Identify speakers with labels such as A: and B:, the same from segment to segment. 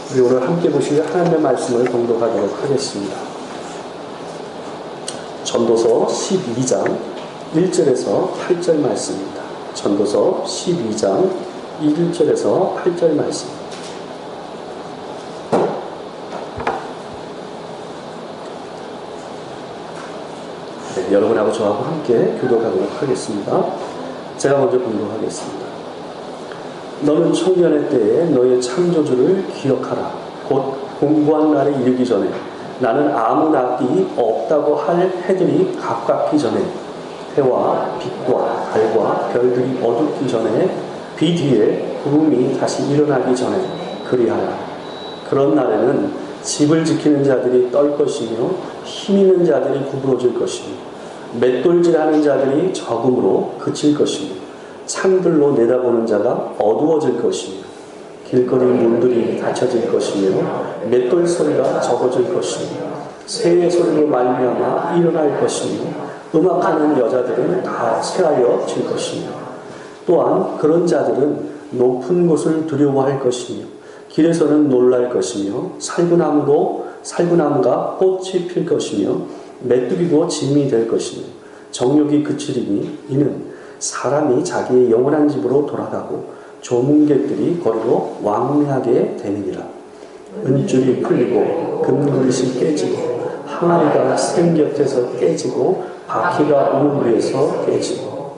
A: 우리 오늘 함께 보실 하나님의 말씀을 봉독하도록 하겠습니다. 전도서 12장 1절에서 8절 말씀입니다. 전도서 12장 1절에서 8절 말씀. 네, 여러분하고 저하고 함께 교독하도록 하겠습니다. 제가 먼저 봉독하겠습니다. 너는 청년의 때에 너의 창조주를 기억하라. 곧 공부한 날에 이르기 전에 나는 아무 낙이 없다고 할 해들이 가깝기 전에 해와 빛과 달과 별들이 어둡기 전에 비 뒤에 구름이 다시 일어나기 전에 그리하라. 그런 날에는 집을 지키는 자들이 떨 것이며 힘 있는 자들이 구부러질 것이며 맷돌질하는 자들이 적음으로 그칠 것이며 창들로 내다보는 자가 어두워질 것이며 길거리 문들이 닫혀질 것이며 맷돌 소리가 적어질 것이며 새의 소리로 말미암아 일어날 것이며 음악하는 여자들은 다 쇠하여 질 것이며 또한 그런 자들은 높은 곳을 두려워할 것이며 길에서는 놀랄 것이며 살구나무가 꽃이 필 것이며 메뚜기도 짐이 될 것이며 정욕이 그치리니 이는 사람이 자기의 영원한 집으로 돌아가고 조문객들이 거리로 왕래하게 되느니라. 은줄이 풀리고 금그릇이 깨지고 항아리가 샘 곁에서 깨지고 바퀴가 우물 위에서 깨지고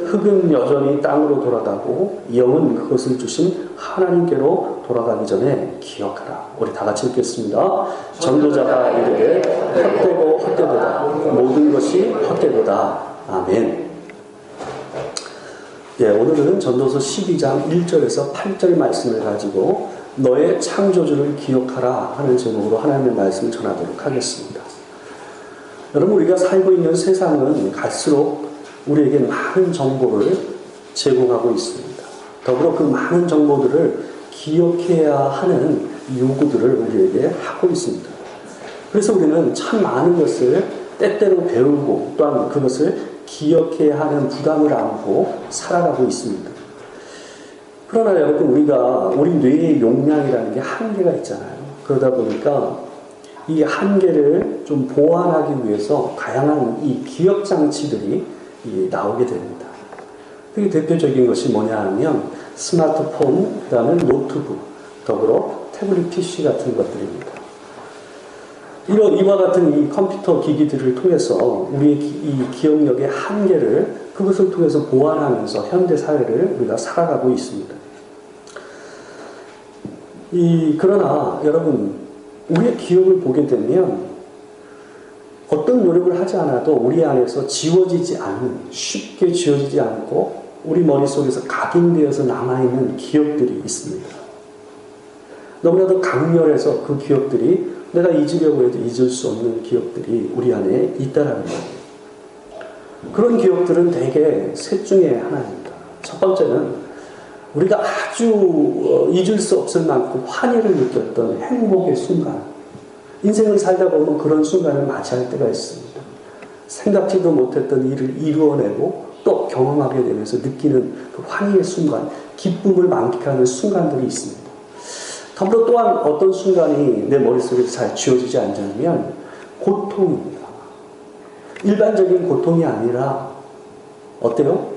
A: 흙은 여전히 땅으로 돌아가고 영은 그것을 주신 하나님께로 돌아가기 전에 기억하라. 우리 다 같이 읽겠습니다. 전도자가 이르되 헛되고 헛되도다. 모든 것이 헛되도다. 아멘. 예, 오늘은 전도서 12장 1절에서 8절 말씀을 가지고 너의 창조주를 기억하라 하는 제목으로 하나님의 말씀을 전하도록 하겠습니다. 여러분, 우리가 살고 있는 세상은 갈수록 우리에게 많은 정보를 제공하고 있습니다. 더불어 그 많은 정보들을 기억해야 하는 요구들을 우리에게 하고 있습니다. 그래서 우리는 참 많은 것을 때때로 배우고 또한 그것을 기억해야 하는 부담을 안고 살아가고 있습니다. 그러나 여러분, 우리 뇌의 용량이라는 게 한계가 있잖아요. 그러다 보니까 이 한계를 좀 보완하기 위해서 다양한 이 기억 장치들이 나오게 됩니다. 그 대표적인 것이 뭐냐 하면 스마트폰, 그 다음에 노트북, 더불어 태블릿 PC 같은 것들입니다. 이와 같은 이 컴퓨터 기기들을 통해서 우리의 이 기억력의 한계를 그것을 통해서 보완하면서 현대 사회를 우리가 살아가고 있습니다. 그러나 여러분, 우리의 기억을 보게 되면 어떤 노력을 하지 않아도 우리 안에서 쉽게 지워지지 않고 우리 머릿속에서 각인되어서 남아있는 기억들이 있습니다. 너무나도 강렬해서 그 기억들이 내가 잊으려고 해도 잊을 수 없는 기억들이 우리 안에 있다라는 거예요. 그런 기억들은 대개 셋 중에 하나입니다. 첫 번째는 우리가 아주 잊을 수 없을 만큼 환희를 느꼈던 행복의 순간. 인생을 살다 보면 그런 순간을 맞이할 때가 있습니다. 생각지도 못했던 일을 이루어내고 또 경험하게 되면서 느끼는 그 환희의 순간, 기쁨을 만끽하는 순간들이 있습니다. 더불어 또한 어떤 순간이 내 머릿속에서 잘 지워지지 않냐면 고통입니다. 일반적인 고통이 아니라 어때요?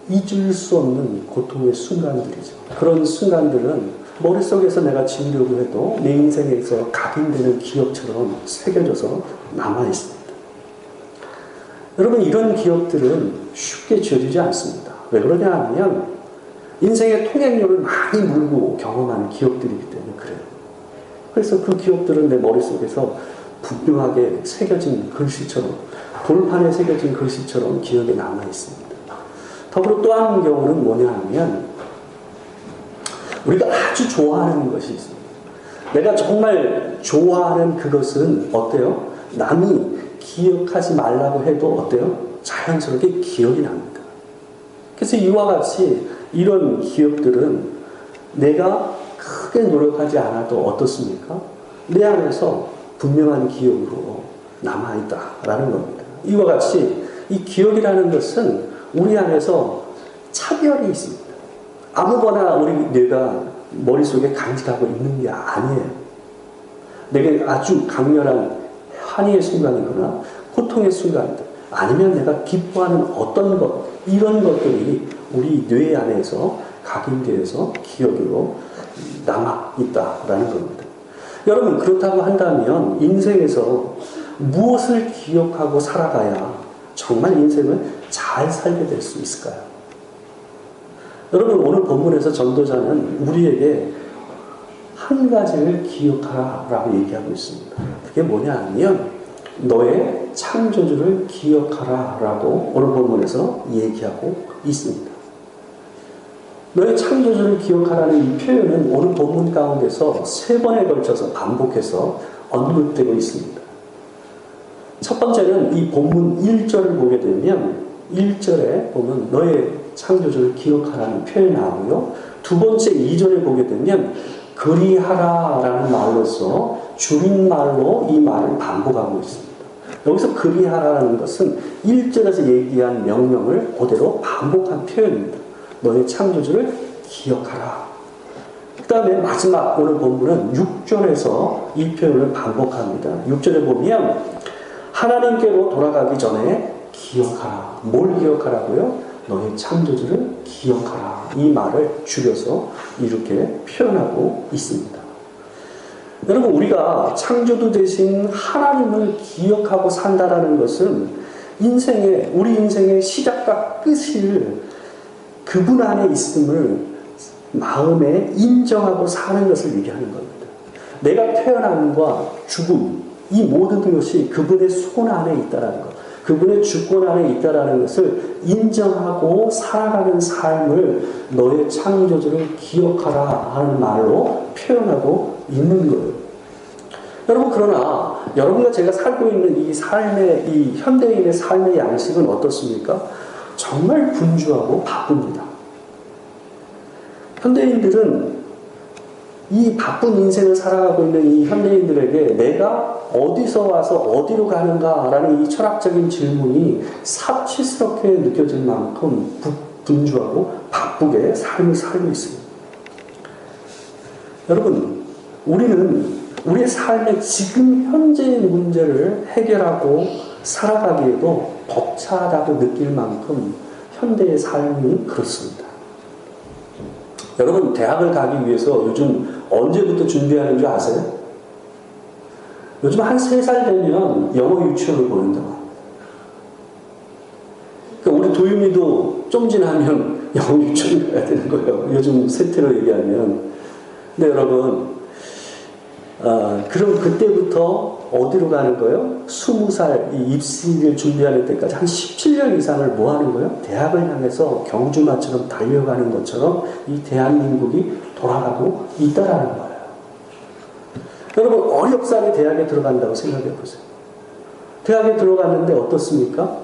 A: 잊을 수 없는 고통의 순간들이죠. 그런 순간들은 머릿속에서 내가 지우려고 해도 내 인생에서 각인되는 기억처럼 새겨져서 남아있습니다. 여러분, 이런 기억들은 쉽게 지워지지 않습니다. 왜 그러냐 하면 인생의 통행료를 많이 물고 경험한 기억들이기 때문에 그래요. 그래서 그 기억들은 내 머릿속에서 분명하게 새겨진 글씨처럼, 돌판에 새겨진 글씨처럼 기억에 남아있습니다. 더불어 또 한 경우는 뭐냐 하면 우리가 아주 좋아하는 것이 있습니다. 내가 정말 좋아하는 그것은 어때요? 남이 기억하지 말라고 해도 어때요? 자연스럽게 기억이 납니다. 그래서 이와 같이 이런 기억들은 내가 크게 노력하지 않아도 어떻습니까? 내 안에서 분명한 기억으로 남아있다라는 겁니다. 이와 같이 이 기억이라는 것은 우리 안에서 차별이 있습니다. 아무거나 우리 뇌가 머릿속에 간직하고 있는 게 아니에요. 내게 아주 강렬한 환희의 순간이거나 고통의 순간들, 아니면 내가 기뻐하는 어떤 것, 이런 것들이 우리 뇌 안에서 각인되어서 기억으로 남아있다라는 겁니다. 여러분, 그렇다고 한다면 인생에서 무엇을 기억하고 살아가야 정말 인생을 잘 살게 될 수 있을까요? 여러분, 오늘 본문에서 전도자는 우리에게 한 가지를 기억하라고 얘기하고 있습니다. 그게 뭐냐 하면 너의 창조주를 기억하라라고 오늘 본문에서 얘기하고 있습니다. 너의 창조주를 기억하라는 이 표현은 오늘 본문 가운데서 3번에 걸쳐서 반복해서 언급되고 있습니다. 첫 번째는 이 본문 1절을 보게 되면 1절에 보면 너의 창조주를 기억하라는 표현이 나오고요. 두 번째 2절에 보게 되면 그리하라라는 말로서 줄임말로 이 말을 반복하고 있습니다. 여기서 그리하라는 것은 1절에서 얘기한 명령을 그대로 반복한 표현입니다. 너의 창조주를 기억하라. 그 다음에 마지막 오늘 본문은 6절에서 이 표현을 반복합니다. 6절에 보면 하나님께로 돌아가기 전에 기억하라. 뭘 기억하라고요? 너의 창조주를 기억하라. 이 말을 줄여서 이렇게 표현하고 있습니다. 여러분, 우리가 창조주 되신 하나님을 기억하고 산다라는 것은 우리 인생의 시작과 끝을 그분 안에 있음을 마음에 인정하고 사는 것을 얘기하는 겁니다. 내가 태어남과 죽음, 이 모든 것이 그분의 손 안에 있다는 것, 그분의 주권 안에 있다는 것을 인정하고 살아가는 삶을 너의 창조주를 기억하라 하는 말로 표현하고 있는 거예요. 여러분, 그러나 여러분과 제가 살고 있는 이 삶의, 이 현대인의 삶의 양식은 어떻습니까? 정말 분주하고 바쁩니다. 현대인들은 이 바쁜 인생을 살아가고 있는 이 현대인들에게 내가 어디서 와서 어디로 가는가라는 이 철학적인 질문이 사치스럽게 느껴질 만큼 분주하고 바쁘게 삶을 살고 있습니다. 여러분, 우리는 우리의 삶의 지금 현재의 문제를 해결하고 살아가기에도 벅차다고 느낄 만큼 현대의 삶이 그렇습니다. 여러분, 대학을 가기 위해서 요즘 언제부터 준비하는 줄 아세요? 요즘 한 3살 되면 영어 유치원을 보낸다고 합니다. 그러니까 우리 도윤이도 좀 지나면 영어 유치원을 가야 되는 거예요. 요즘 세태로 얘기하면. 근데 여러분, 그럼 그때부터 어디로 가는 거예요? 20살 이 입시를 준비하는 때까지 한 17년 이상을 뭐 하는 거예요? 대학을 향해서 경주마처럼 달려가는 것처럼 이 대한민국이 돌아가고 있다라는 거예요. 여러분, 어렵사리 대학에 들어간다고 생각해 보세요. 대학에 들어갔는데 어떻습니까?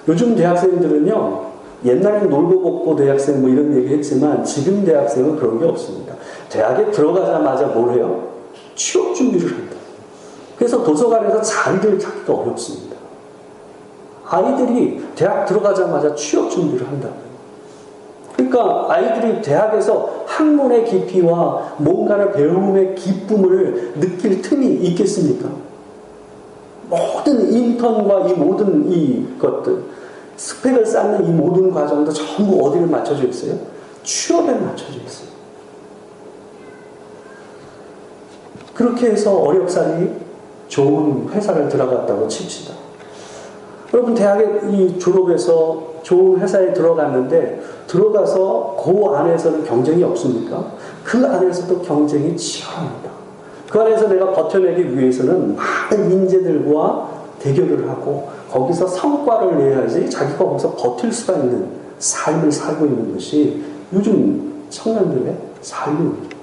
A: 요즘 대학생들은요, 옛날엔 놀고 먹고 대학생 뭐 이런 얘기 했지만 지금 대학생은 그런 게 없습니다. 대학에 들어가자마자 뭘 해요? 취업 준비를 한다. 그래서 도서관에서 자리를 찾기가 어렵습니다. 아이들이 대학 들어가자마자 취업 준비를 한다고요. 그러니까 아이들이 대학에서 학문의 깊이와 뭔가를 배움의 기쁨을 느낄 틈이 있겠습니까? 모든 인턴과 이 모든 이 것들, 스펙을 쌓는 이 모든 과정도 전부 어디를 맞춰져 있어요? 취업에 맞춰져 있어요. 그렇게 해서 어렵사리 좋은 회사를 들어갔다고 칩시다. 여러분, 대학에 졸업해서 좋은 회사에 들어갔는데 들어가서 그 안에서는 경쟁이 없습니까? 그 안에서도 경쟁이 치열합니다. 그 안에서 내가 버텨내기 위해서는 많은 인재들과 대결을 하고 거기서 성과를 내야지 자기가 거기서 버틸 수가 있는 삶을 살고 있는 것이 요즘 청년들의 삶입니다.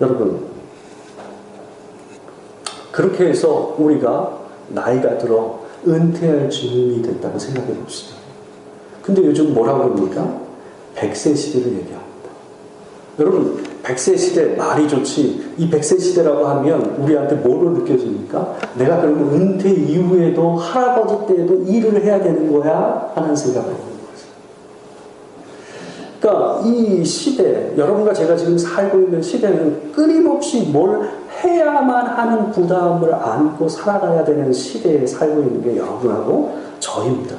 A: 여러분, 그렇게 해서 우리가 나이가 들어 은퇴할 즈음이 됐다고 생각해 봅시다. 근데 요즘 뭐라고 합니까? 100세 시대를 얘기합니다. 여러분, 100세 시대 말이 좋지, 이 100세 시대라고 하면 우리한테 뭐로 느껴집니까? 내가 그러면 은퇴 이후에도 할아버지 때에도 일을 해야 되는 거야? 하는 생각을 하는 거죠. 그러니까 이 시대, 여러분과 제가 지금 살고 있는 시대는 끊임없이 뭘 해야만 하는 부담을 안고 살아가야 되는 시대에 살고 있는 게 여러분하고 저입니다.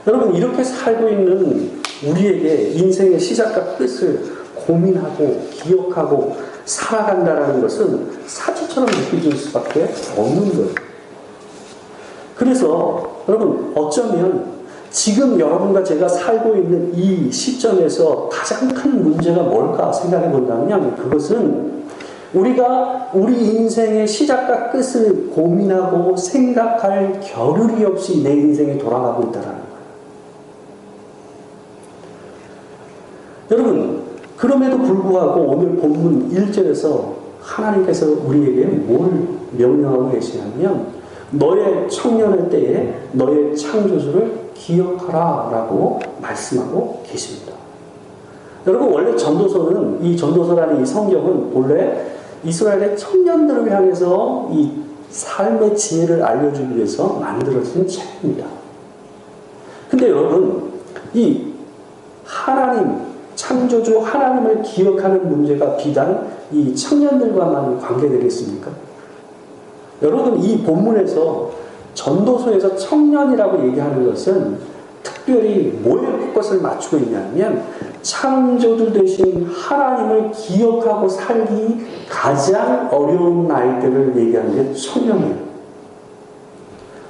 A: 여러분, 이렇게 살고 있는 우리에게 인생의 시작과 끝을 고민하고 기억하고 살아간다는 것은 사치처럼 느껴질 수밖에 없는 거예요. 그래서 여러분, 어쩌면 지금 여러분과 제가 살고 있는 이 시점에서 가장 큰 문제가 뭘까 생각해 본다면, 그것은 우리가 우리 인생의 시작과 끝을 고민하고 생각할 겨를이 없이 내 인생이 돌아가고 있다는 거예요. 여러분, 그럼에도 불구하고 오늘 본문 1절에서 하나님께서 우리에게 뭘 명령하고 계시냐면, 너의 청년의 때에 너의 창조주를 기억하라 라고 말씀하고 계십니다. 여러분, 원래 전도서는, 이 전도서라는 이 성경은 원래 이스라엘의 청년들을 향해서 이 삶의 지혜를 알려주기 위해서 만들어진 책입니다. 근데 여러분, 이 하나님, 창조주 하나님을 기억하는 문제가 비단 이 청년들과만 관계되겠습니까? 여러분, 이 본문에서 전도서에서 청년이라고 얘기하는 것은 특별히 뭐에 것을 맞추고 있냐면, 창조주 되신 하나님을 기억하고 살기 가장 어려운 나이들을 얘기하는 게 청년이에요.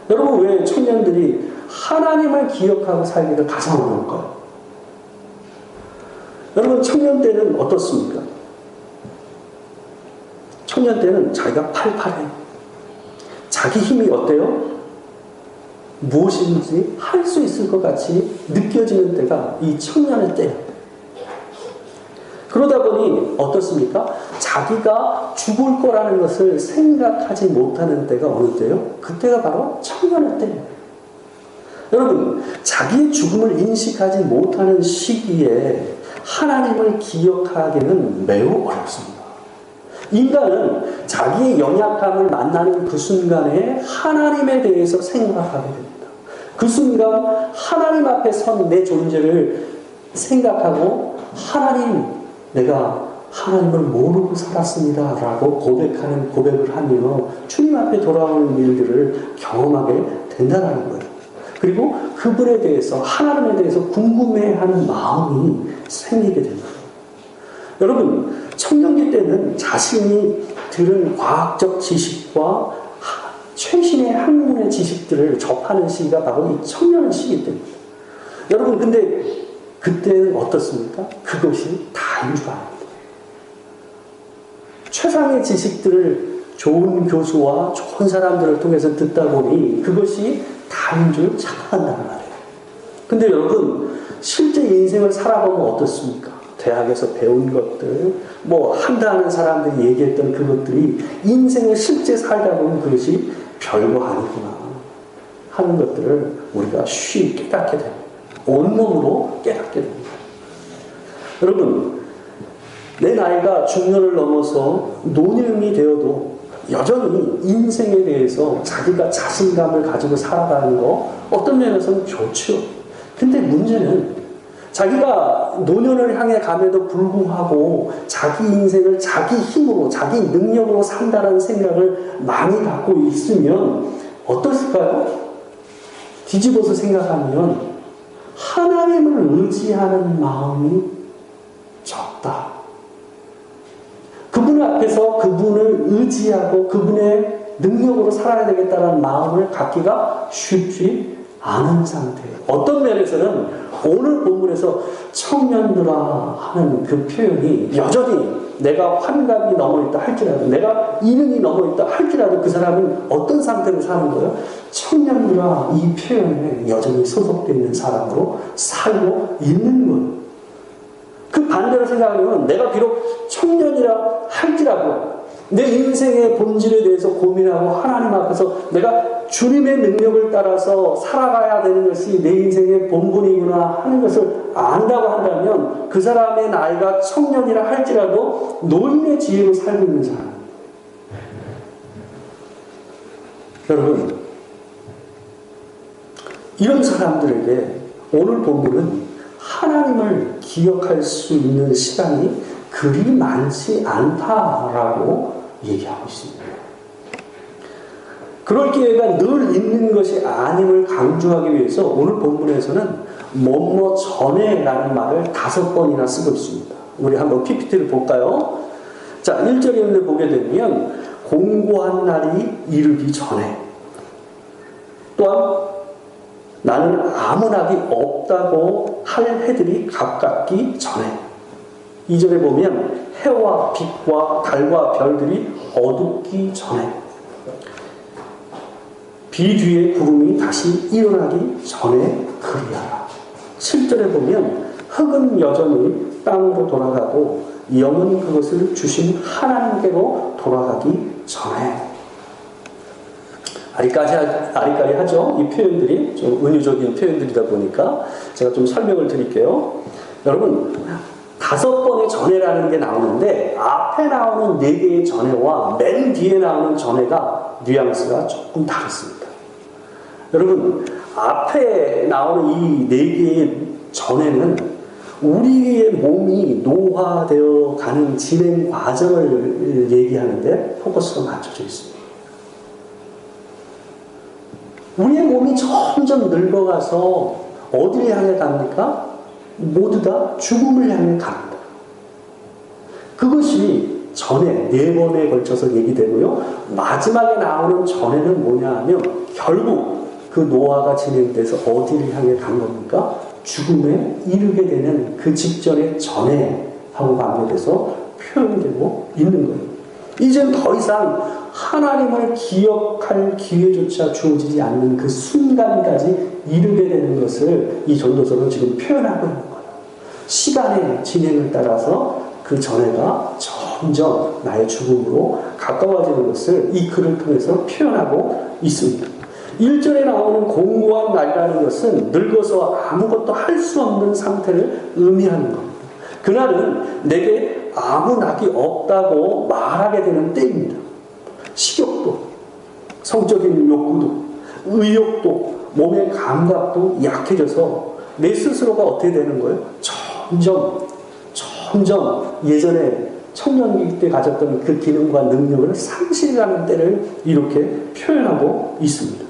A: 여러분, 왜 청년들이 하나님을 기억하고 살기가 가장 어려울까요? 여러분, 청년 때는 어떻습니까? 청년 때는 자기가 팔팔해요. 자기 힘이 어때요? 무엇인지 할 수 있을 것 같이 느껴지는 때가 이 청년의 때예요. 그러다 보니 어떻습니까? 자기가 죽을 거라는 것을 생각하지 못하는 때가 어느 때요? 그때가 바로 청년의 때예요. 여러분, 자기의 죽음을 인식하지 못하는 시기에 하나님을 기억하기는 매우 어렵습니다. 인간은 자기의 연약함을 만나는 그 순간에 하나님에 대해서 생각하게 됩니다. 그 순간 하나님 앞에 선 내 존재를 생각하고, 하나님, 내가 하나님을 모르고 살았습니다 라고 고백하는 고백을 하며 주님 앞에 돌아오는 일들을 경험하게 된다는 거예요. 그리고 그분에 대해서, 하나님에 대해서 궁금해하는 마음이 생기게 됩니다. 여러분, 청년기 때는 자신이 들은 과학적 지식과 최신의 학문의 지식들을 접하는 시기가 바로 이 청년의 시기 때입니다. 여러분, 근데 그때는 어떻습니까? 그것이 다인 줄 압니다. 최상의 지식들을 좋은 교수와 좋은 사람들을 통해서 듣다 보니 그것이 다인 줄 착각한다는 말이에요. 근데 여러분, 실제 인생을 살아보면 어떻습니까? 대학에서 배운 것들, 한다는 사람들이 얘기했던 그것들이 인생을 실제 살다 보면 그것이 별거 아니구나 하는 것들을 우리가 쉽게 깨닫게 됩니다. 온몸으로 깨닫게 됩니다. 여러분, 내 나이가 중년을 넘어서 노년이 되어도 여전히 인생에 대해서 자기가 자신감을 가지고 살아가는 거 어떤 면에서는 좋죠. 근데 문제는 자기가 노년을 향해 감에도 불구하고 자기 인생을 자기 힘으로, 자기 능력으로 산다는 생각을 많이 갖고 있으면 어떻을까요? 뒤집어서 생각하면 하나님을 의지하는 마음이 적다. 그분 앞에서 그분을 의지하고 그분의 능력으로 살아야 되겠다는 마음을 갖기가 쉽지 않은 상태예요. 어떤 면에서는 오늘 본문에서 청년들아 하는 그 표현이 여전히 내가 환갑이 넘어있다 할지라도, 내가 이른이 넘어있다 할지라도 그 사람은 어떤 상태로 사는 거예요? 청년들아, 이 표현에 여전히 소속되어 있는 사람으로 살고 있는 거예요. 그 반대로 생각하면 내가 비록 청년이라 할지라도 내 인생의 본질에 대해서 고민하고 하나님 앞에서 내가 주님의 능력을 따라서 살아가야 되는 것이 내 인생의 본분이구나 하는 것을 안다고 한다면 그 사람의 나이가 청년이라 할지라도 노인의 지혜로 살고 있는 사람. 여러분, 이런 사람들에게 오늘 본문은 하나님을 기억할 수 있는 시간이 그리 많지 않다라고 얘기하고 있습니다. 그럴 기회가 늘 있는 것이 아님을 강조하기 위해서 오늘 본문에서는 뭐뭐 전에라는 말을 5번이나 쓰고 있습니다. 우리 한번 PPT를 볼까요? 자, 1절에 보게 되면 공고한 날이 이르기 전에, 또한 나는 아무 낙이 없다고 할 해들이 가깝기 전에, 2절에 보면 해와 빛과 달과 별들이 어둡기 전에, 비 뒤에 구름이 다시 일어나기 전에 그리하라. 7절에 보면 흙은 여전히 땅으로 돌아가고 영은 그것을 주신 하나님께로 돌아가기 전에. 아리까리 하죠. 이 표현들이 좀 은유적인 표현들이다 보니까 제가 좀 설명을 드릴게요. 여러분, 5번의 전에라는 게 나오는데 앞에 나오는 4개의 전에와 맨 뒤에 나오는 전에가 뉘앙스가 조금 다릅니다. 여러분, 앞에 나오는 이 4개의 전에는 우리의 몸이 노화되어 가는 진행 과정을 얘기하는데 포커스가 맞춰져 있습니다. 우리의 몸이 점점 늙어가서 어디를 향해 갑니까? 모두 다 죽음을 향해 갑니다. 그것이 전에 4번에 걸쳐서 얘기되고요. 마지막에 나오는 전에는 뭐냐 하면 결국 그 노화가 진행돼서 어디를 향해 간 겁니까? 죽음에 이르게 되는 그 직전의 전에 하고 관계돼서 표현되고 있는 거예요. 이젠 더 이상 하나님을 기억할 기회조차 주어지지 않는 그 순간까지 이르게 되는 것을 이 전도서는 지금 표현하고 있는 거예요. 시간의 진행을 따라서 그 전해가 점점 나의 죽음으로 가까워지는 것을 이 글을 통해서 표현하고 있습니다. 1절에 나오는 공고한 날이라는 것은 늙어서 아무것도 할 수 없는 상태를 의미하는 겁니다. 그날은 내게 아무 낙이 없다고 말하게 되는 때입니다. 식욕도, 성적인 욕구도, 의욕도, 몸의 감각도 약해져서 내 스스로가 어떻게 되는 거예요? 점점 예전에 청년기 때 가졌던 그 기능과 능력을 상실하는 때를 이렇게 표현하고 있습니다.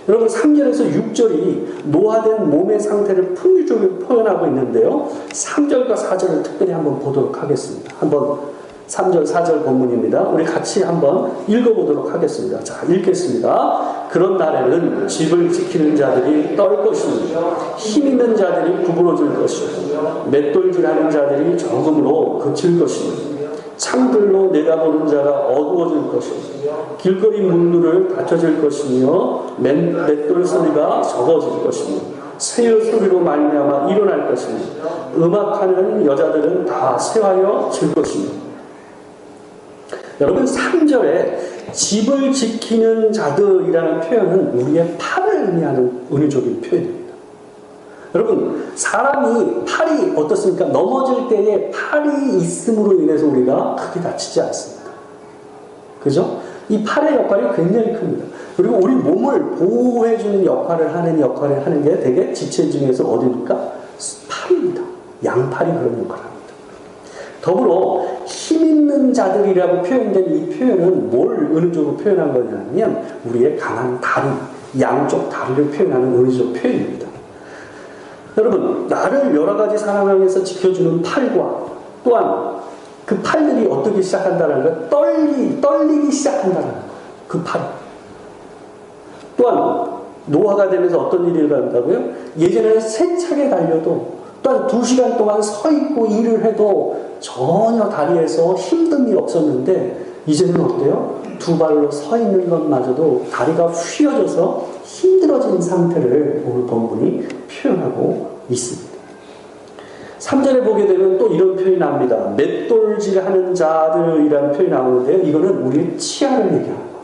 A: 여러분, 3절에서 6절이 노화된 몸의 상태를 풍유적으로 표현하고 있는데요. 3절과 4절을 특별히 한번 보도록 하겠습니다. 한번 3절, 4절 본문입니다. 우리 같이 한번 읽어보도록 하겠습니다. 자, 읽겠습니다. 그런 날에는 집을 지키는 자들이 떨 것이며 힘 있는 자들이 구부러질 것이며 맷돌질하는 자들이 적음으로 그칠 것이며 창들로 내다보는 자가 어두워질 것이며 길거리 문들을 닫혀질 것이며 맷돌 소리가 적어질 것이며 새의 소리로 말미암아 일어날 것이며 음악하는 여자들은 다 쇠하여질 것이며. 여러분, 3절에 집을 지키는 자들이라는 표현은 우리의 팔을 의미하는 은유적인 표현입니다. 여러분, 사람이 팔이 어떻습니까? 넘어질 때에 팔이 있음으로 인해서 우리가 크게 다치지 않습니다. 그죠? 이 팔의 역할이 굉장히 큽니다. 그리고 우리 몸을 보호해주는 역할을 하는 게 되게 지체 중에서 어디입니까? 팔입니다. 양팔이 그런 역할을 합니다. 더불어 힘 있는 자들이라고 표현된 이 표현은 뭘 은유적으로 표현한 거냐면 우리의 강한 다리, 양쪽 다리를 표현하는 은유적 표현입니다. 여러분, 나를 여러 가지 상황에서 지켜주는 팔과 또한 그 팔들이 어떻게 시작한다는 거예요? 떨리기 시작한다는 거예요. 그 팔. 또한 노화가 되면서 어떤 일이 일어난다고요? 예전에는 세차게 달려도 또한 2시간 동안 서 있고 일을 해도 전혀 다리에서 힘듦이 없었는데 이제는 어때요? 2발로 서 있는 것마저도 다리가 휘어져서 힘들어진 상태를 오늘 본문이 표현하고 있습니다. 3절에 보게 되면 또 이런 표현이 나옵니다. 맷돌질하는 자들이라는 표현이 나오는데요. 이거는 우리의 치아를 얘기하는 겁니다.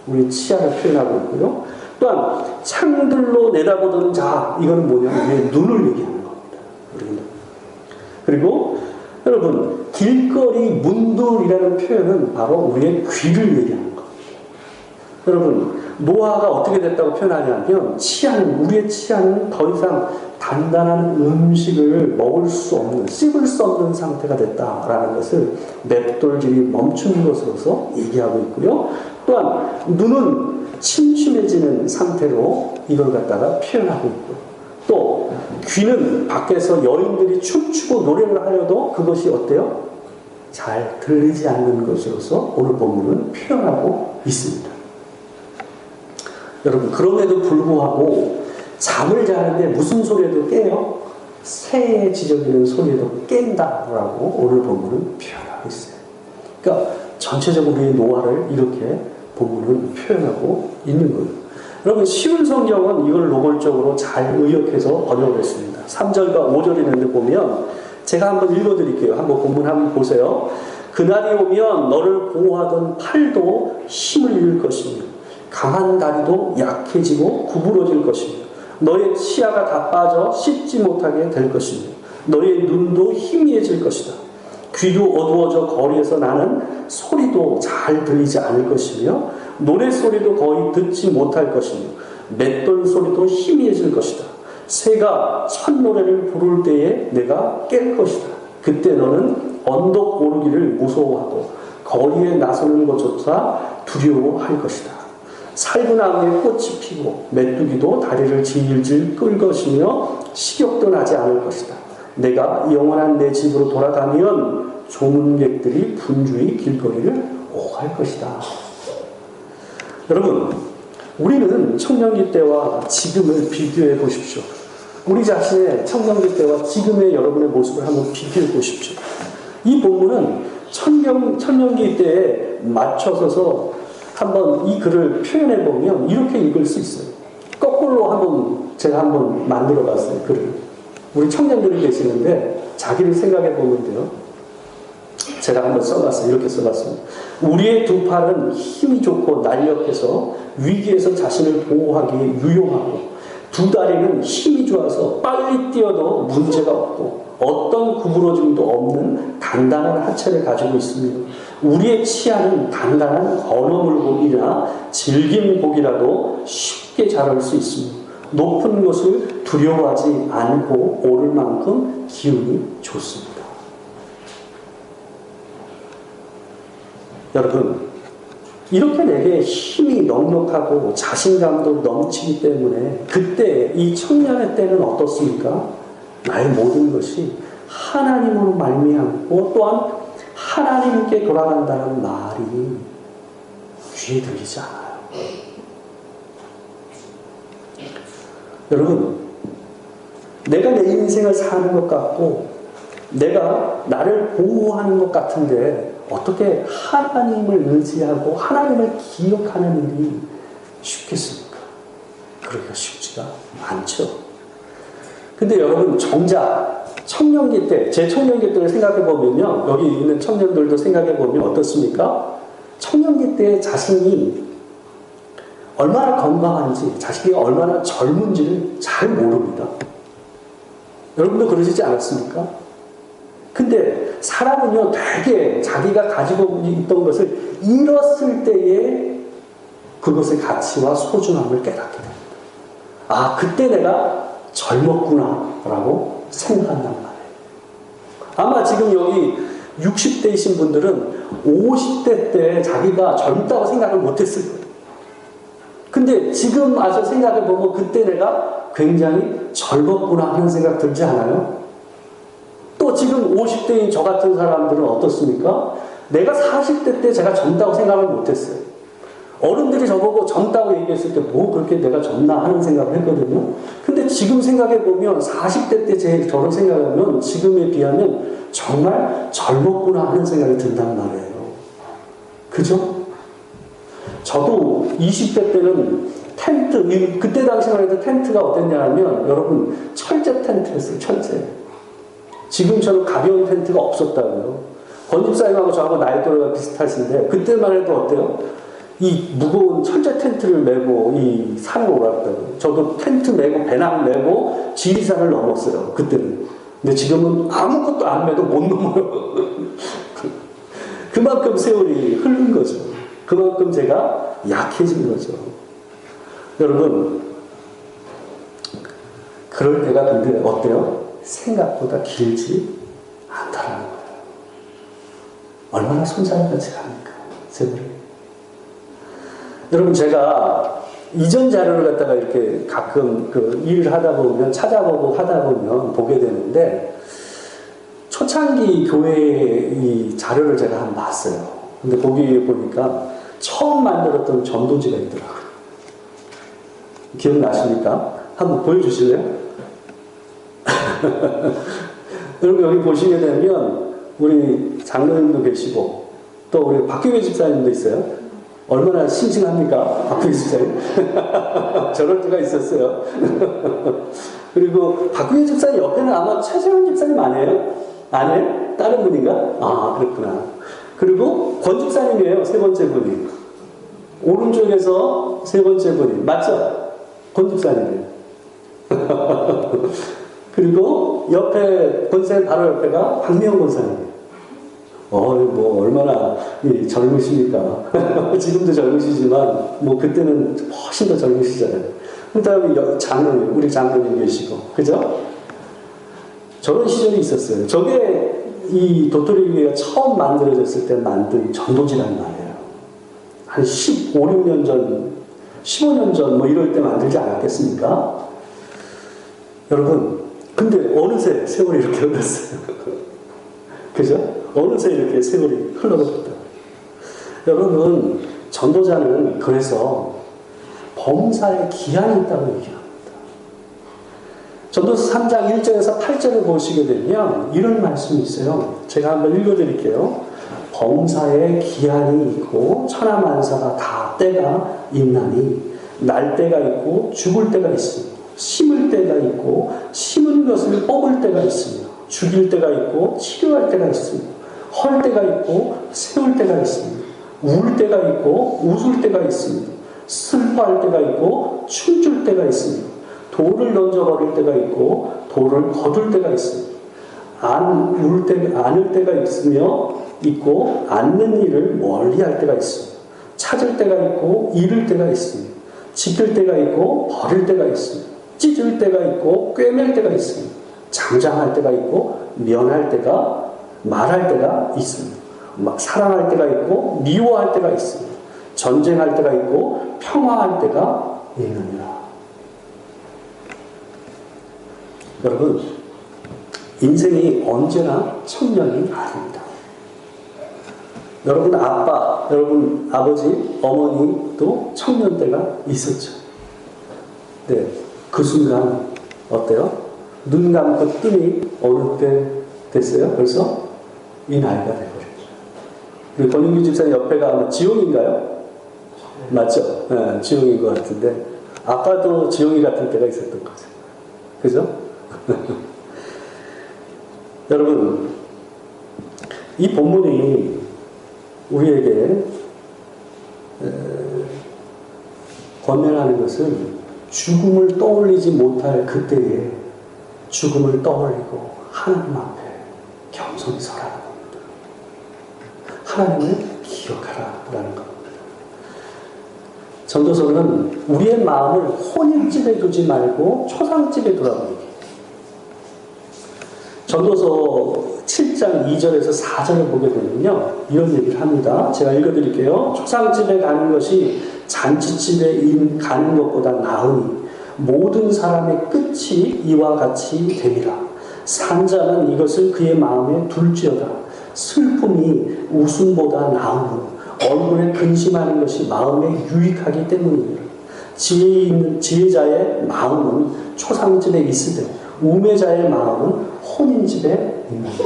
A: 우리의 치아를 표현하고 있고요. 또한 창들로 내다보던 자, 이거는 뭐냐면 우리의 눈을 얘기하는 겁니다. 우리의 눈. 그리고 여러분, 길거리 문들이라는 표현은 바로 우리의 귀를 얘기하는 겁니다. 여러분, 노아가 어떻게 됐다고 표현하냐면 우리의 치아는 더 이상 단단한 음식을 먹을 수 없는, 씹을 수 없는 상태가 됐다라는 것을 맷돌질이 멈춘 것으로서 얘기하고 있고요. 또한 눈은 침침해지는 상태로 이걸 갖다가 표현하고 있고, 또 귀는 밖에서 여인들이 춤추고 노래를 하려도 그것이 어때요? 잘 들리지 않는 것으로서 오늘 본문은 표현하고 있습니다. 여러분, 그럼에도 불구하고 잠을 자는데 무슨 소리에도 깨요? 새에 지저귀는 소리에도 깬다라고 오늘 본문은 표현하고 있어요. 그러니까 전체적으로 우리의 노화를 이렇게 본문은 표현하고 있는 거예요. 여러분, 쉬운 성경은 이걸 노골적으로 잘 의역해서 번역을 했습니다. 3절과 5절이 있는데 보면 제가 한번 읽어드릴게요. 한번 본문 한번 보세요. 그날이 오면 너를 보호하던 팔도 힘을 잃을 것이며 강한 다리도 약해지고 구부러질 것이며 너의 치아가 다 빠져 씻지 못하게 될 것이며 너의 눈도 희미해질 것이다. 귀도 어두워져 거리에서 나는 소리도 잘 들리지 않을 것이며 노랫소리도 거의 듣지 못할 것이며 맷돌 소리도 희미해질 것이다. 새가 첫 노래를 부를 때에 내가 깰 것이다. 그때 너는 언덕 오르기를 무서워하고 거리에 나서는 것조차 두려워할 것이다. 살구나무에 꽃이 피고 메뚜기도 다리를 질질 끌 것이며 식욕도 나지 않을 것이다. 내가 영원한 내 집으로 돌아가면 조문객들이 분주히 길거리를 오갈 것이다. 여러분, 우리는 청년기 때와 지금을 비교해 보십시오. 우리 자신의 청년기 때와 지금의 여러분의 모습을 한번 비교해 보십시오. 이 본문은 청년기 때에 맞춰서서 한번 이 글을 표현해 보면 이렇게 읽을 수 있어요. 거꾸로 제가 한번 만들어 봤어요. 글을. 우리 청년들이 계시는데 자기를 생각해 보면 돼요. 제가 한번 써봤어요. 이렇게 써봤습니다. 우리의 두 팔은 힘이 좋고 날렵해서 위기에서 자신을 보호하기에 유용하고 두 다리는 힘이 좋아서 빨리 뛰어도 문제가 없고 어떤 구부러짐도 없는 단단한 하체를 가지고 있으며 우리의 치아는 단단한 건어물고기나 질긴 고기라도 쉽게 자랄 수 있으며 높은 곳을 두려워하지 않고 오를 만큼 기운이 좋습니다. 여러분, 이렇게 내게 힘이 넉넉하고 자신감도 넘치기 때문에 그때 이 청년의 때는 어떻습니까? 나의 모든 것이 하나님으로 말미암고 또한 하나님께 돌아간다는 말이 귀에 들리지 않아요. 여러분, 내가 내 인생을 사는 것 같고 내가 나를 보호하는 것 같은데 어떻게 하나님을 의지하고 하나님을 기억하는 일이 쉽겠습니까? 그러기가 쉽지가 않죠. 근데 여러분, 정작 청년기 때, 제 청년기 때를 생각해 보면요, 여기 있는 청년들도 생각해 보면 어떻습니까? 청년기 때 자신이 얼마나 건강한지, 자신이 얼마나 젊은지를 잘 모릅니다. 여러분도 그러시지 않았습니까? 근데 사람은요, 되게 자기가 가지고 있던 것을 잃었을 때에 그것의 가치와 소중함을 깨닫게 됩니다. 아, 그때 내가 젊었구나 라고 생각한단 말이에요. 아마 지금 여기 60대이신 분들은 50대 때 자기가 젊다고 생각을 못했을 거예요. 근데 지금 와서 생각해보면 그때 내가 굉장히 젊었구나 하는 생각 들지 않아요? 또 지금 50대인 저 같은 사람들은 어떻습니까? 내가 40대 때 제가 젊다고 생각을 못했어요. 어른들이 저보고 젊다고 얘기했을 때 뭐 그렇게 내가 젊나 하는 생각을 했거든요. 근데 지금 생각해보면 40대 때 저를 생각하면 지금에 비하면 정말 젊었구나 하는 생각이 든단 말이에요. 그죠? 저도 20대 때는 텐트, 그때 당시만 해도 텐트가 어땠냐면 여러분, 철제 텐트였어요. 철제. 지금처럼 가벼운 텐트가 없었다고요. 권집사님하고 저하고 나이 또래가 비슷하신데 그때만 해도 어때요? 이 무거운 철제 텐트를 메고 이 산을 올랐다고요. 저도 텐트 메고 배낭 메고 지리산을 넘었어요. 그때는. 근데 지금은 아무것도 안 메도 못 넘어요. 그만큼 세월이 흐른 거죠. 그만큼 제가 약해진 거죠. 여러분, 그럴 때가 근데 어때요? 생각보다 길지 않다라는 거예요. 얼마나 손살같이 갑니까? 세월이. 여러분, 제가 이전 자료를 갖다가 이렇게 가끔 그 일을 하다 보면, 찾아보고 하다 보면 보게 되는데, 초창기 교회의 이 자료를 제가 한번 봤어요. 근데 거기 보니까 처음 만들었던 전도지가 있더라고요. 기억나십니까? 한번 보여주실래요? 여러분, 여기 보시게 되면 우리 장로님도 계시고 또 우리 박규계 집사님도 있어요. 얼마나 싱싱합니까? 박규계 집사님. 저럴 때가 있었어요. 그리고 박규계 집사님 옆에는 아마 최재원 집사님 아니에요? 아니에요? 다른 분인가? 아, 그렇구나. 그리고 권 집사님이에요. 세 번째 분이. 오른쪽에서 세 번째 분이. 맞죠? 권 집사님이에요. 그리고 옆에 권사님 바로 옆에가 박미영 권사님이에요. 뭐 얼마나 젊으십니까? 지금도 젊으시지만 뭐 그때는 훨씬 더 젊으시잖아요. 그 다음에 장로님, 우리 장로님 계시고, 그죠? 저런 시절이 있었어요. 저게 이 도토리교회가 처음 만들어졌을 때 만든 전도지란 말이에요. 한 15, 16년 전, 15년 전 뭐 이럴 때 만들지 않았겠습니까? 여러분, 근데 어느새 세월이 이렇게 흘렀어요. 그죠? 어느새 이렇게 세월이 흘러버렸다. 여러분, 전도자는 그래서 범사에 기한이 있다고 얘기합니다. 전도서 3장 1절에서 8절을 보시게 되면 이런 말씀이 있어요. 제가 한번 읽어드릴게요. 범사에 기한이 있고 천하만사가 다 때가 있나니 날 때가 있고 죽을 때가 있으며 심을 때가 있고 심은 것을 뽑을 때가 있으며 죽일 때가 있고 치료할 때가 있으며 헐 때가 있고 세울 때가 있으며 울 때가 있고 웃을 때가 있으며 슬퍼할 때가 있고 춤출 때가 있으며 돌을 던져버릴 때가 있고 돌을 거둘 때가 있으며 안을 때가 있고 앉는 일을 멀리할 때가 있으며 찾을 때가 있고 잃을 때가 있으며 지킬 때가 있고 버릴 때가 있으며 찢을 때가 있고 꿰맬 때가 있으며 장장할 때가 있고 면할 때가 말할 때가 있으며 막 사랑할 때가 있고 미워할 때가 있으며 전쟁할 때가 있고 평화할 때가 있느니라. 여러분, 인생이 언제나 청년이 아닙니다. 여러분 아빠, 여러분 아버지, 어머니도 청년 때가 있었죠. 네, 그 순간 어때요? 눈 감고 뜨니 어느 때 됐어요? 벌써 이 나이가 돼버렸죠. 그리고 권윤규 집사님 옆에가 아마 지용인가요? 맞죠? 네, 지용인 것 같은데 아빠도 지용이 같은 때가 있었던 거죠. 그죠? 여러분, 이 본문이 우리에게 권면하는 것은 죽음을 떠올리지 못할 그때에 죽음을 떠올리고 하나님 앞에 겸손히 서라는 겁니다. 하나님을 기억하라라는 겁니다. 전도서는 우리의 마음을 혼인집에 두지 말고 초상집에 두라고 얘기해요. 전도서 7장 2절에서 4절을 보게 되면요, 이런 얘기를 합니다. 제가 읽어드릴게요. 초상집에 가는 것이 잔치집에 가는 것보다 나으니 모든 사람의 끝이 이와 같이 됨이라. 산자는 이것을 그의 마음에 둘지어다. 슬픔이 웃음보다 나으므로 얼굴에 근심하는 것이 마음에 유익하기 때문이니라. 지혜자의 마음은 초상집에 있으되 우매자의 마음은 혼인집에 있는다.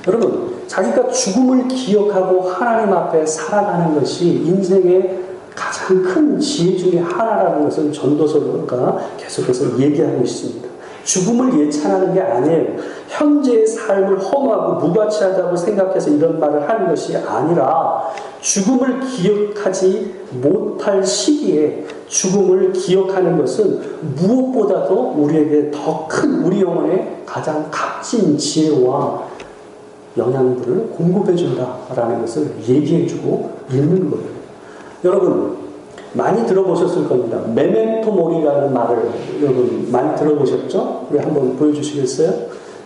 A: 여러분, 자기가 죽음을 기억하고 하나님 앞에 살아가는 것이 인생의 가장 큰 지혜 중에 하나라는 것을 전도서가 계속해서 얘기하고 있습니다. 죽음을 예찬하는 게 아니에요. 현재의 삶을 허무하고 무가치하다고 생각해서 이런 말을 하는 것이 아니라 죽음을 기억하지 못할 시기에 죽음을 기억하는 것은 무엇보다도 우리에게 더 큰 우리 영혼에 가장 값진 지혜와 영양분을 공급해 준다라는 것을 얘기해 주고 있는 거예요. 여러분, 많이 들어보셨을 겁니다. 메멘토 모리라는 말을 여러분 많이 들어보셨죠? 우리 한번 보여주시겠어요?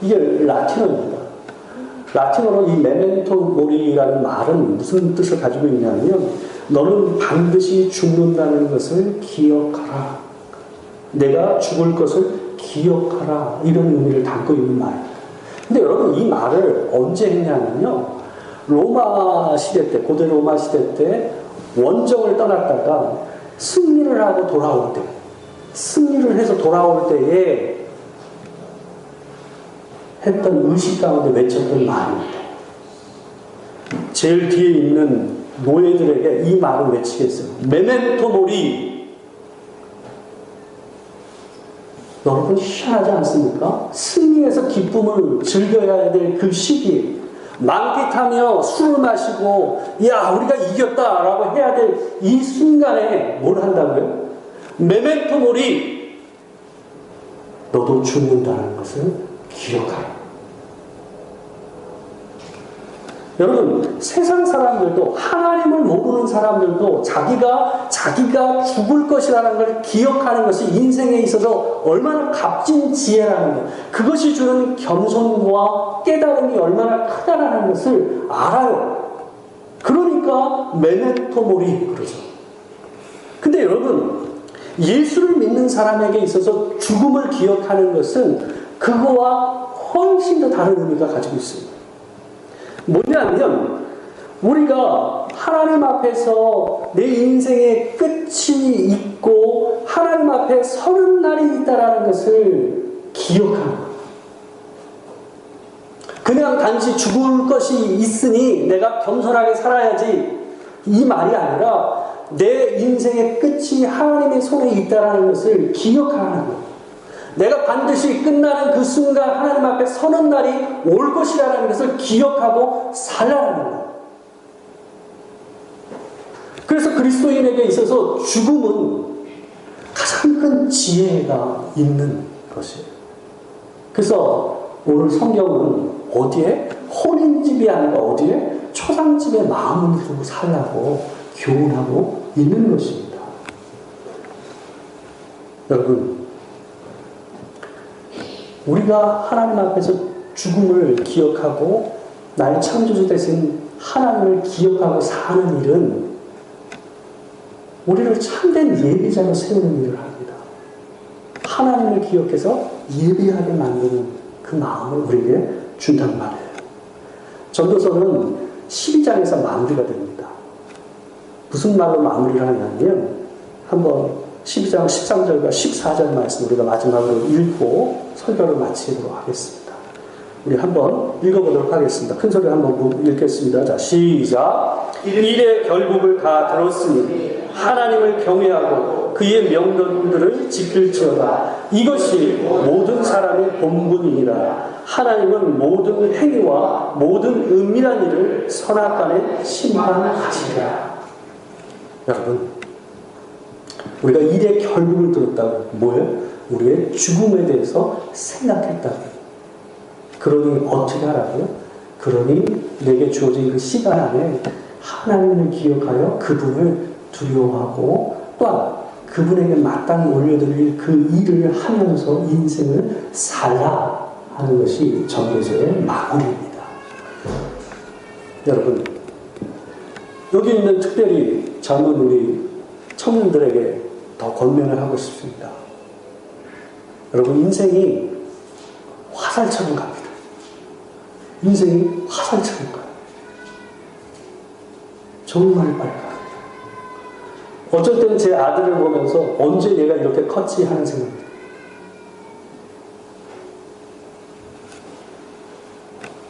A: 이게 라틴어입니다. 라틴어로 이 메멘토 모리라는 말은 무슨 뜻을 가지고 있냐면 너는 반드시 죽는다는 것을 기억하라. 내가 죽을 것을 기억하라. 이런 의미를 담고 있는 말입니다. 근데 여러분 이 말을 언제 했냐면요. 로마 시대 때, 고대 로마 시대 때 원정을 떠났다가 승리를 하고 돌아올 때, 승리를 해서 돌아올 때에 했던 의식 가운데 외쳤던 말입니다. 제일 뒤에 있는 노예들에게 이 말을 외치게 했어요. 메멘토 모리. 여러분 희한하지 않습니까? 승리해서 기쁨을 즐겨야 될 그 시기에 만끽하며 술을 마시고 야 우리가 이겼다라고 해야 될 이 순간에 뭘 한다고요? 메멘토 모리. 너도 죽는다는 것을 기억하라. 여러분 세상 사람들도 하나님을 모르는 사람들도 자기가 죽을 것이라는 걸 기억하는 것이 인생에 있어서 얼마나 값진 지혜라는 것, 그것이 주는 겸손과 깨달음이 얼마나 크다라는 것을 알아요. 그러니까 메멘토 모리 그러죠. 근데 여러분 예수를 믿는 사람에게 있어서 죽음을 기억하는 것은 그거와 훨씬 더 다른 의미가 가지고 있습니다. 뭐냐면 우리가 하나님 앞에서 내 인생의 끝이 있고 하나님 앞에 서는 날이 있다라는 것을 기억하는 거예요. 그냥 단지 죽을 것이 있으니 내가 겸손하게 살아야지 이 말이 아니라 내 인생의 끝이 하나님의 손에 있다라는 것을 기억하는 거예요. 내가 반드시 끝나는 그 순간 하나님 앞에 서는 날이 올 것이라는 것을 기억하고 살라는 거예요. 그래서 그리스도인에게 있어서 죽음은 가장 큰 지혜가 있는 것이에요. 그래서 오늘 성경은 어디에? 혼인집이 아니라 어디에? 초상집에 마음을 두고 살라고 교훈하고 있는 것입니다. 여러분 우리가 하나님 앞에서 죽음을 기억하고 나의 창조주 되신 하나님을 기억하고 사는 일은 우리를 참된 예배자로 세우는 일을 합니다. 하나님을 기억해서 예배하게 만드는 그 마음을 우리에게 준단 말이에요. 전도서는 12장에서 마무리가 됩니다. 무슨 말로 마무리를 하냐면 한번 12장 13절과 14절 말씀 우리가 마지막으로 읽고 설교를 마치도록 하겠습니다. 우리 한번 읽어보도록 하겠습니다. 큰 소리로 한번 읽겠습니다. 자, 시작. 일의 결국을 다 들었으니 하나님을 경외하고 그의 명령들을 지킬지어다. 이것이 모든 사람의 본분이니라. 하나님은 모든 행위와 모든 은밀한 일을 선악간에 심판하시리라. 여러분 우리가 일의 결국을 들었다고 뭐예요? 우리의 죽음에 대해서 생각했다고. 그러니 어떻게 하라고요? 그러니 내게 주어진 그 시간 안에 하나님을 기억하여 그분을 두려워하고 또한 그분에게 마땅히 올려드릴 그 일을 하면서 인생을 살라 하는 것이 전도서의 마무리입니다. 여러분 여기 있는 특별히 젊은 우리 청년들에게 더 권면을 하고 싶습니다. 여러분 인생이 화살처럼 갑니다. 인생이 화살처럼 가요. 정말 빨리 가요. 어쩔 때는 제 아들을 보면서 언제 얘가 이렇게 컸지 하는 생각입니다.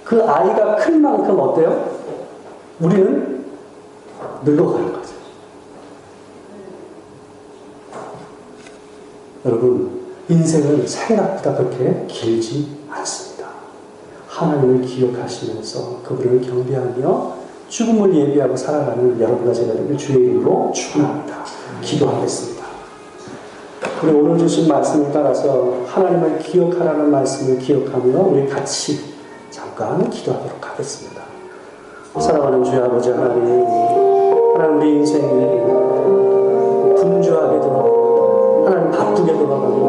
A: 그 아이가 큰 만큼 어때요? 우리는 늙어가는 거죠. 여러분 인생은 생각보다 그렇게 길지 않습니다. 하나님을 기억하시면서 그분을 경배하며 죽음을 예비하고 살아가는 여러분과 제가 되길 주의 이름으로 축원합니다. 기도하겠습니다. 우리 오늘 주신 말씀을 따라서 하나님을 기억하라는 말씀을 기억하며 우리 같이 잠깐 기도하도록 하겠습니다. 사랑하는 주의 아버지 하나님, 우리 인생에 분주하게 돌아갑니다. 하나님 바쁘게 돌아갑니다.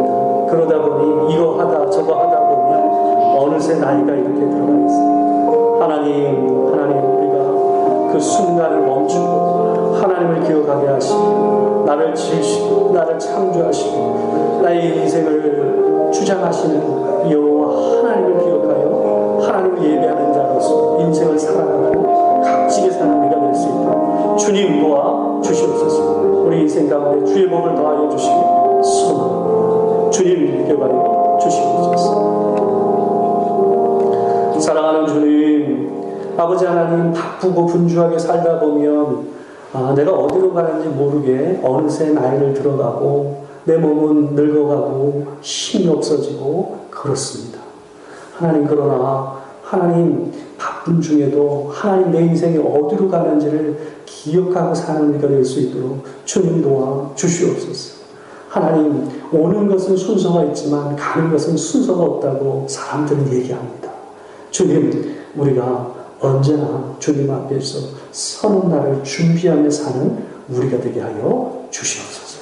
A: 그러다 보니 이거 하다 저거 하다 보면 어느새 나이가 이렇게 들어가 있습니다. 하나님 우리가 그 순간을 멈추고 하나님을 기억하게 하시고 나를 지으시고 나를 창조하시고 나의 인생을 주장하시는 여호와 하나님을 기억하여 하나님을 예배하는 자로서 인생을 살아가고 값지게 사는 우리가 될 수 있도록 주님 도와 주시옵소서. 우리 인생 가운데 주의 복을 더하여 주시기 소망합니다. 주님 기억하여 주시옵소서. 사랑하는 주님, 아버지 하나님, 바쁘고 분주하게 살다 보면 내가 어디로 가는지 모르게 어느새 나이를 들어가고 내 몸은 늙어가고 힘이 없어지고 그렇습니다. 하나님, 그러나 하나님 바쁜 중에도 하나님 내 인생이 어디로 가는지를 기억하고 사는 우리가 될 수 있도록 주님 도와 주시옵소서. 하나님, 오는 것은 순서가 있지만 가는 것은 순서가 없다고 사람들은 얘기합니다. 주님, 우리가 언제나 주님 앞에서 서는 날을 준비하며 사는 우리가 되게 하여 주시옵소서.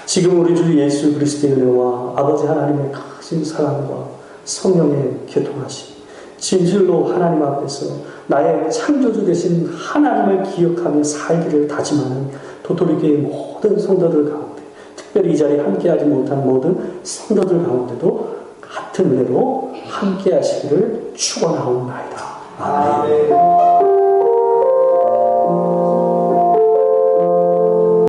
A: 지금 우리 주 예수 그리스도의 은혜와 아버지 하나님의 크신 사랑과 성령의 교통하심, 진실로 하나님 앞에서 나의 창조주 되신 하나님을 기억하며 살기를 다짐하는 도토리교회 모든 성도들 가운데, 특별히 이 자리에 함께하지 못한 모든 성도들 가운데도 같은 은혜로 함께하시기를 축원하옵나이다. 아멘.